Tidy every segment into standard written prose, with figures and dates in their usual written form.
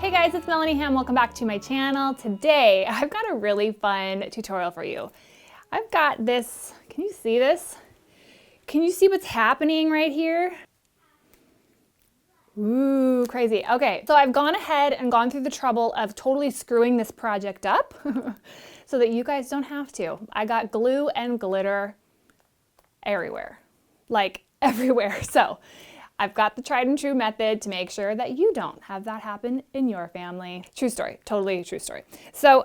Hey guys, it's Melanie Ham. Welcome back to my channel. Today, I've got a really fun tutorial for you. I've got this, can you see this? Can you see what's happening right here? Ooh, crazy. Okay, so I've gone ahead and gone through the trouble of totally screwing this project up so that you guys don't have to. I got glue and glitter everywhere, like everywhere. So I've got the tried and true method to make sure that you don't have that happen in your family. True story, totally true story. So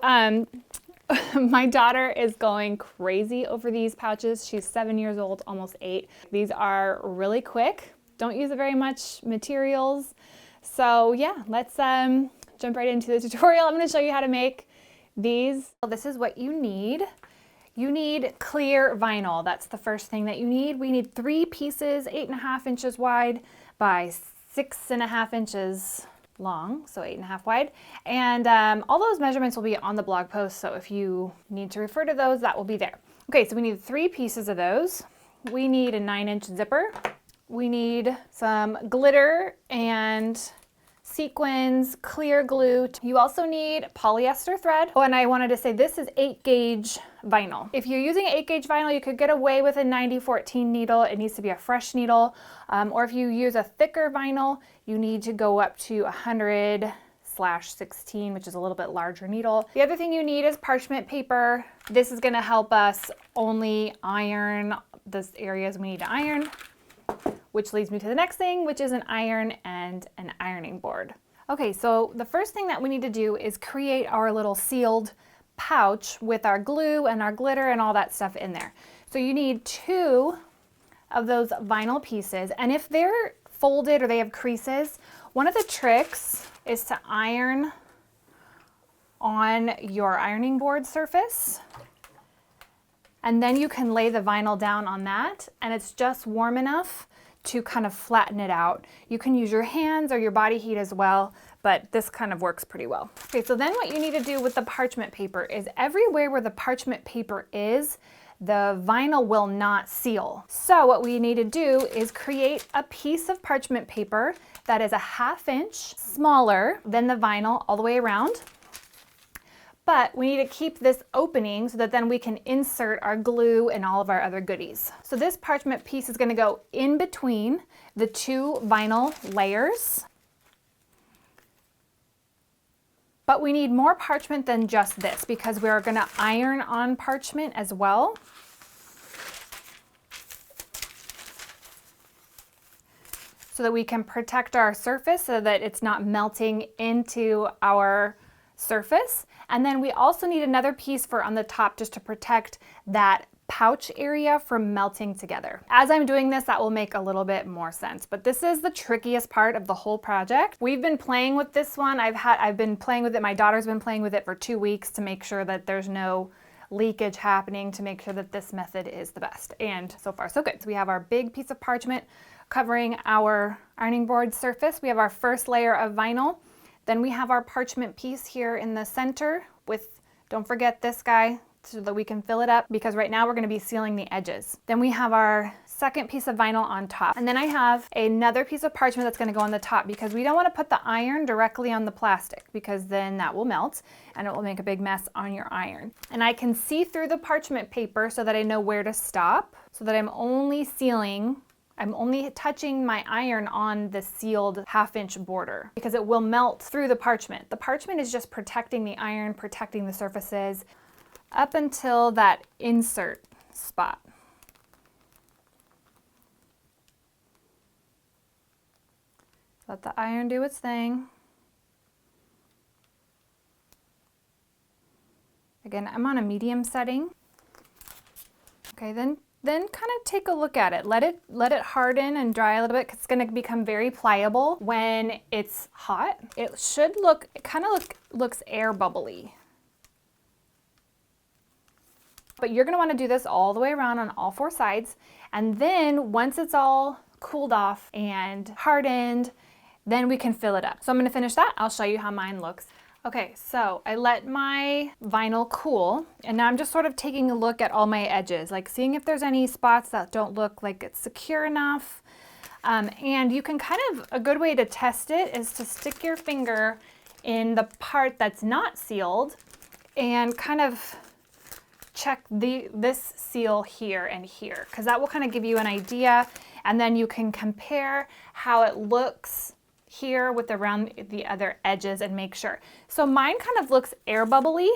my daughter is going crazy over these pouches. She's 7 years old, almost 8. These are really quick. Don't use very much materials. So yeah, let's jump right into the tutorial. I'm gonna show you how to make these. So this is what you need. You need clear vinyl. That's the first thing that you need. We need 3 pieces, 8.5 inches wide by 6.5 inches long, so 8.5 wide. And all those measurements will be on the blog post, so if you need to refer to those, that will be there. Okay, so we need 3 pieces of those. We need a 9-inch zipper. We need some glitter and sequins, clear glue. You also need polyester thread. Oh, and I wanted to say this is 8-gauge vinyl. If you're using 8-gauge vinyl, you could get away with a 90-14 needle. It needs to be a fresh needle. Or if you use a thicker vinyl, you need to go up to 100/16, which is a little bit larger needle. The other thing you need is parchment paper. This is gonna help us only iron the areas we need to iron, which leads me to the next thing, which is an iron and an ironing board. Okay, so the first thing that we need to do is create our little sealed pouch with our glue and our glitter and all that stuff in there. So you need 2 of those vinyl pieces, and if they're folded or they have creases, one of the tricks is to iron on your ironing board surface. And then you can lay the vinyl down on that, and it's just warm enough to kind of flatten it out. You can use your hands or your body heat as well, but this kind of works pretty well. Okay, so then what you need to do with the parchment paper is everywhere where the parchment paper is, the vinyl will not seal. So what we need to do is create a piece of parchment paper that is a 1/2 inch smaller than the vinyl all the way around. But we need to keep this opening so that then we can insert our glue and all of our other goodies. So this parchment piece is going to go in between the 2 vinyl layers. But we need more parchment than just this because we're going to iron on parchment as well. So that we can protect our surface so that it's not melting into our surface. And then we also need another piece for on the top just to protect that pouch area from melting together. As I'm doing this, that will make a little bit more sense, but this is the trickiest part of the whole project. We've been playing with this one. I've been playing with it. My daughter's been playing with it for 2 weeks to make sure that there's no leakage happening, to make sure that this method is the best. And so far so good. So we have our big piece of parchment covering our ironing board surface. We have our first layer of vinyl. Then we have our parchment piece here in the center with, don't forget this guy so that we can fill it up, because right now we're going to be sealing the edges. Then we have our second piece of vinyl on top. And then I have another piece of parchment that's going to go on the top because we don't want to put the iron directly on the plastic because then that will melt and it will make a big mess on your iron. And I can see through the parchment paper so that I know where to stop, so that I'm only touching my iron on the sealed 1/2 inch border because it will melt through the parchment. The parchment is just protecting the iron, protecting the surfaces up until that insert spot. Let the iron do its thing. Again, I'm on a medium setting. Okay, then kind of take a look at it. Let it harden and dry a little bit because it's going to become very pliable when it's hot. It should look, it kind of looks air bubbly. But you're going to want to do this all the way around on all 4 sides. And then once it's all cooled off and hardened, then we can fill it up. So I'm going to finish that. I'll show you how mine looks. Okay, so I let my vinyl cool, and now I'm just sort of taking a look at all my edges, like seeing if there's any spots that don't look like it's secure enough. And you can kind of, a good way to test it is to stick your finger in the part that's not sealed and kind of check this seal here and here, because that will kind of give you an idea, and then you can compare how it looks here with around the other edges and make sure. So mine kind of looks air bubbly.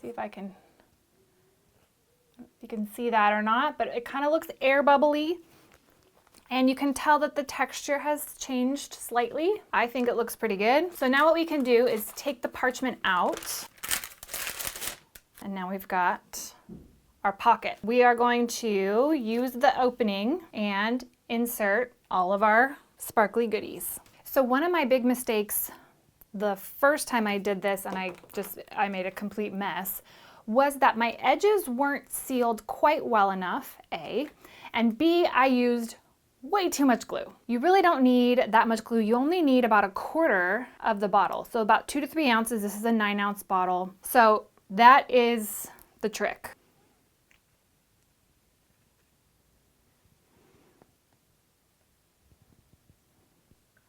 See if you can see that or not, but it kind of looks air bubbly. And you can tell that the texture has changed slightly. I think it looks pretty good. So now what we can do is take the parchment out. And now we've got our pocket. We are going to use the opening and insert all of our sparkly goodies. So one of my big mistakes the first time I did this, and I made a complete mess, was that my edges weren't sealed quite well enough, A, and B, I used way too much glue. You really don't need that much glue. You only need about 1/4 of the bottle. So about 2 to 3 ounces. This is a 9-ounce bottle. So that is the trick.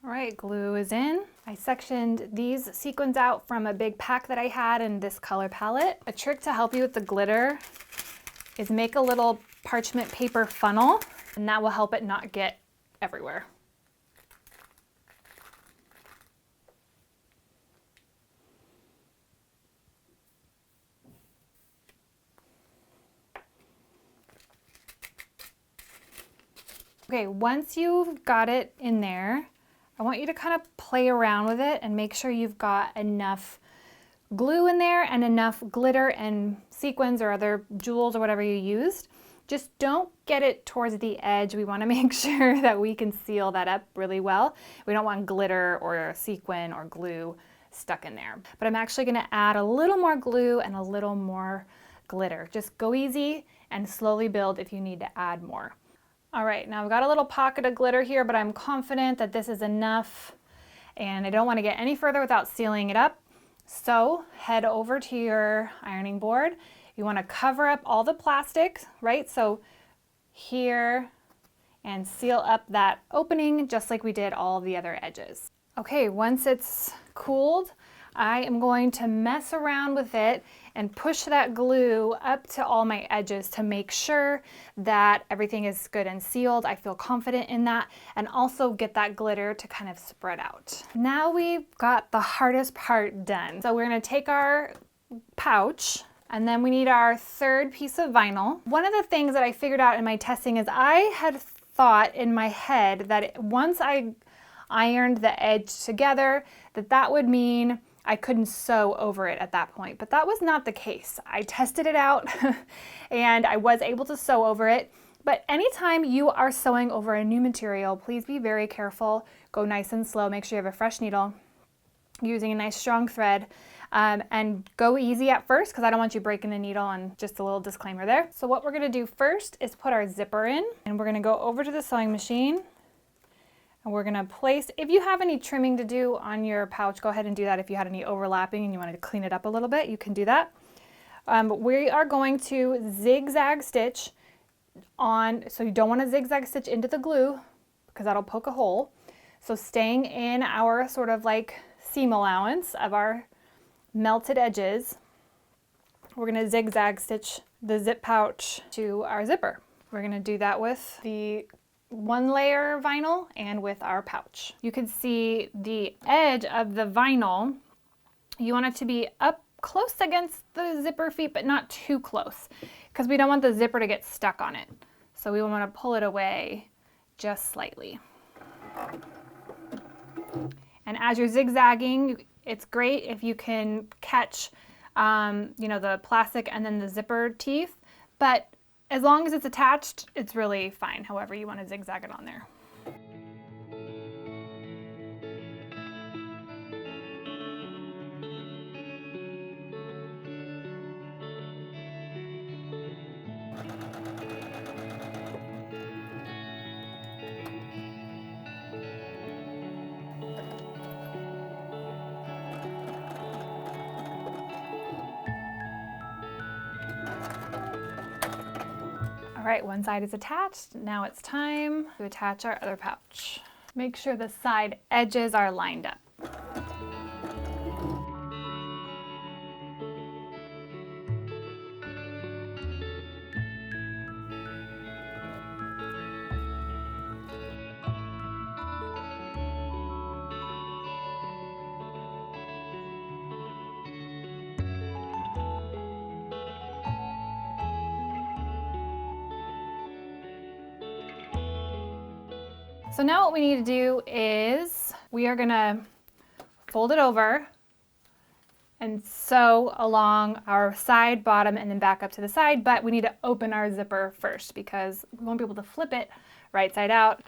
All right, glue is in. I sectioned these sequins out from a big pack that I had in this color palette. A trick to help you with the glitter is make a little parchment paper funnel, and that will help it not get everywhere. Okay, once you've got it in there, I want you to kind of play around with it and make sure you've got enough glue in there and enough glitter and sequins or other jewels or whatever you used. Just don't get it towards the edge. We want to make sure that we can seal that up really well. We don't want glitter or sequin or glue stuck in there. But I'm actually going to add a little more glue and a little more glitter. Just go easy and slowly build if you need to add more. All right, now I've got a little pocket of glitter here, but I'm confident that this is enough, and I don't want to get any further without sealing it up. So head over to your ironing board. You want to cover up all the plastic, right? So here, and seal up that opening just like we did all the other edges. Okay, once it's cooled, I am going to mess around with it and push that glue up to all my edges to make sure that everything is good and sealed. I feel confident in that, and also get that glitter to kind of spread out. Now we've got the hardest part done. So we're gonna take our pouch, and then we need our third piece of vinyl. One of the things that I figured out in my testing is I had thought in my head that once I ironed the edge together, that would mean I couldn't sew over it at that point, but that was not the case. I tested it out and I was able to sew over it. But anytime you are sewing over a new material, please be very careful. Go nice and slow. Make sure you have a fresh needle, using a nice strong thread, and go easy at first because I don't want you breaking the needle, and just a little disclaimer there. So what we're gonna do first is put our zipper in, and we're gonna go over to the sewing machine. And we're gonna place, if you have any trimming to do on your pouch, go ahead and do that. If you had any overlapping and you wanted to clean it up a little bit, you can do that. But we are going to zigzag stitch on, so you don't wanna zigzag stitch into the glue because that'll poke a hole. So staying in our sort of like seam allowance of our melted edges, we're gonna zigzag stitch the zip pouch to our zipper. We're gonna do that with the 1-layer vinyl and with our pouch. You can see the edge of the vinyl. You want it to be up close against the zipper feet, but not too close, because we don't want the zipper to get stuck on it. So we want to pull it away just slightly. And as you're zigzagging, it's great if you can catch the plastic and then the zipper teeth, but as long as it's attached, it's really fine, however you want to zigzag it on there. All right, one side is attached. Now it's time to attach our other pouch. Make sure the side edges are lined up. So now what we need to do is we are gonna fold it over and sew along our side, bottom, and then back up to the side, but we need to open our zipper first because we won't be able to flip it right side out.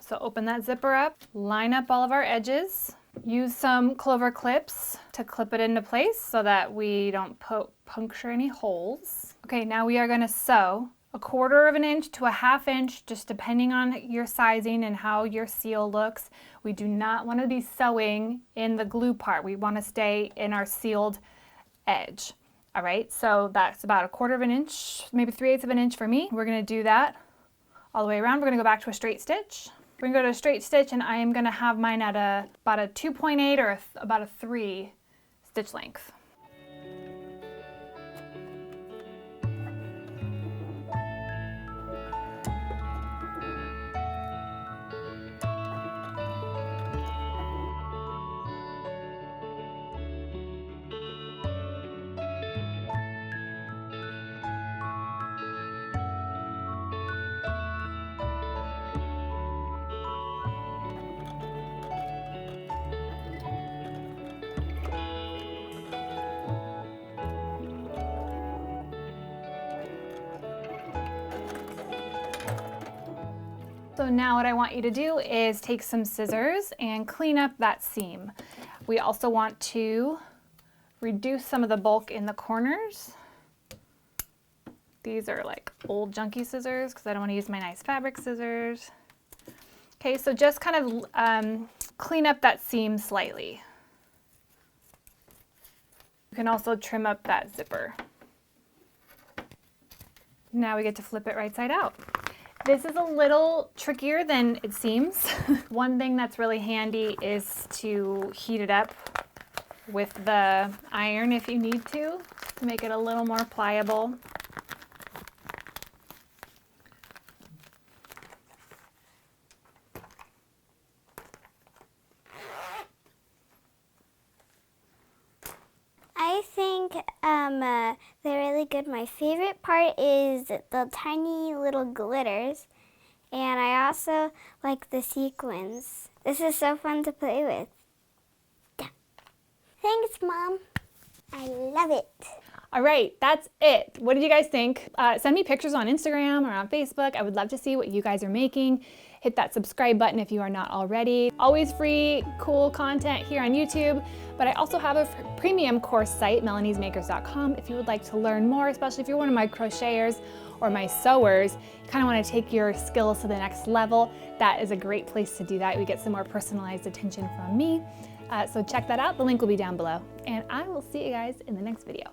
So open that zipper up, line up all of our edges, use some clover clips to clip it into place so that we don't puncture any holes. Okay, now we are gonna sew 1/4 inch to 1/2 inch, just depending on your sizing and how your seal looks. We do not want to be sewing in the glue part. We want to stay in our sealed edge. All right, so that's about 1/4 inch, maybe 3/8 of an inch for me. We're going to do that all the way around. We're going to go back to a straight stitch. We're going to go to a straight stitch, and I am going to have mine at about a 2.8 or about a 3 stitch length. So now what I want you to do is take some scissors and clean up that seam. We also want to reduce some of the bulk in the corners. These are like old junky scissors because I don't want to use my nice fabric scissors. Okay, so just kind of clean up that seam slightly. You can also trim up that zipper. Now we get to flip it right side out. This is a little trickier than it seems. One thing that's really handy is to heat it up with the iron if you need to make it a little more pliable. I think they're really good. My favorite part is the tiny little glitters, and I also like the sequins. This is so fun to play with. Yeah. Thanks, Mom. I love it. All right, that's it. What did you guys think? Send me pictures on Instagram or on Facebook. I would love to see what you guys are making. Hit that subscribe button if you are not already. Always free, cool content here on YouTube, but I also have a premium course site, melaniesmakers.com, if you would like to learn more, especially if you're one of my crocheters or my sewers, you kind of want to take your skills to the next level. That is a great place to do that. We get some more personalized attention from me. So check that out. The link will be down below. And I will see you guys in the next video.